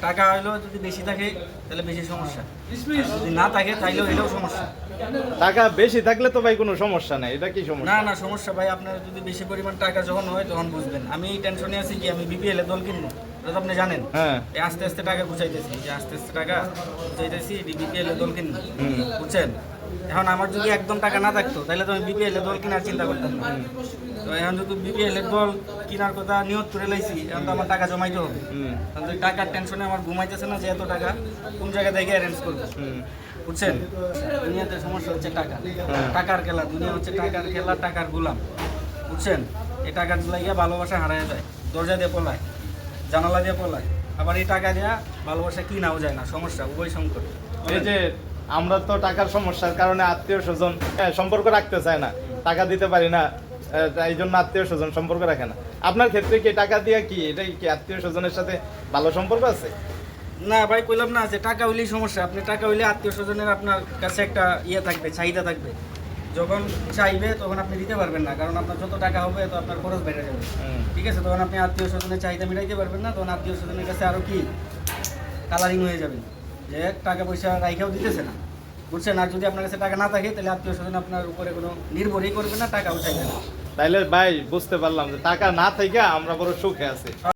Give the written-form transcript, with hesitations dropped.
টাকা হইলেও যদি বেশি থাকে তাহলে বেশি সমস্যা, আর যদি না থাকে তাইলেও এটাও সমস্যা। টাকা বেশি থাকলে তো ভাই কোনো সমস্যা নাই, এটা কি সমস্যা? না না সমস্যা ভাই, আপনার যদি বেশি পরিমাণ টাকা যখন হয় তখন বুঝবেন। আমি এই টেনশনে আছি কি আমি বিপিএল এ দল কিনবো, এটা তো আপনি জানেন। হ্যাঁ। এই আস্তে আস্তে টাকা গুছাইতেছি, যে আস্তে আস্তে টাকা গুছাইতেছি বিপিএল এ দল কিনবো, বুঝছেন। এখন আমার যদি একদম টাকা না থাকতো তাহলে তো আমি বিপিএল এ দল কেনার চিন্তা করতাম না। তো এখন যদি বিপিএল এর দল কেনার কথা নিয়ত করে লাইছি, এখন তো আমার টাকা জমাইতে হবে। কারণ ওই টাকার টেনশনে আমার ঘুমাইতেছে না যে এত টাকা কোন জায়গা থেকে অ্যারেঞ্জ করবো, বুঝছেন। দুনিয়াতে সমস্যা হচ্ছে টাকা, টাকার খেলা, দুনিয়া হচ্ছে টাকার খেলা, টাকার গোলাম, বুঝছেন। এই টাকার লাগিয়ে ভালোবাসা হারায় যায়, দরজা দিয়ে পলায়, জানালা দিয়ে পলায়, আবার এই টাকা দেওয়া ভালোবাসা কিনাও যায় না, সমস্যা উভয় সংকট। এই যে আমরা তো টাকার সমস্যার কারণে আত্মীয় স্বজন সম্পর্ক রাখতে চায় না, টাকা দিতে পারি না, এই জন্য আত্মীয় স্বজন সম্পর্ক রাখে না। আপনার ক্ষেত্রে কি টাকা দিয়ে কি এটাই কি আত্মীয় স্বজনের সাথে ভালো সম্পর্ক আছে? না ভাই, কইলাম না যে টাকা হইলেই সমস্যা। আপনি টাকা হইলে আত্মীয় স্বজনের আপনার কাছে একটা ইয়ে থাকবে, চাহিদা থাকবে। যখন চাইবে তখন আপনি দিতে পারবেন না, কারণ আপনার যত টাকা হবে তো আপনার খরচ বেড়ে যাবে, ঠিক আছে। তখন আপনি আত্মীয় স্বজনের চাহিদা মিটাইতে পারবেন না, তখন আত্মীয় স্বজনের কাছে আরও কি কালারিং হয়ে যাবে, যে টাকা পয়সা রাইখাও দিতেছে না, বুঝছেন। আর যদি আপনার কাছে টাকা না থাকে তাহলে আত্মীয় স্বজন আপনার উপরে কোনো নির্ভরই করবে না, টাকাও চাইবে না। তাইলে ভাই বুঝতে পারলাম যে টাকা না থেকে আমরা বড় সুখে আছি।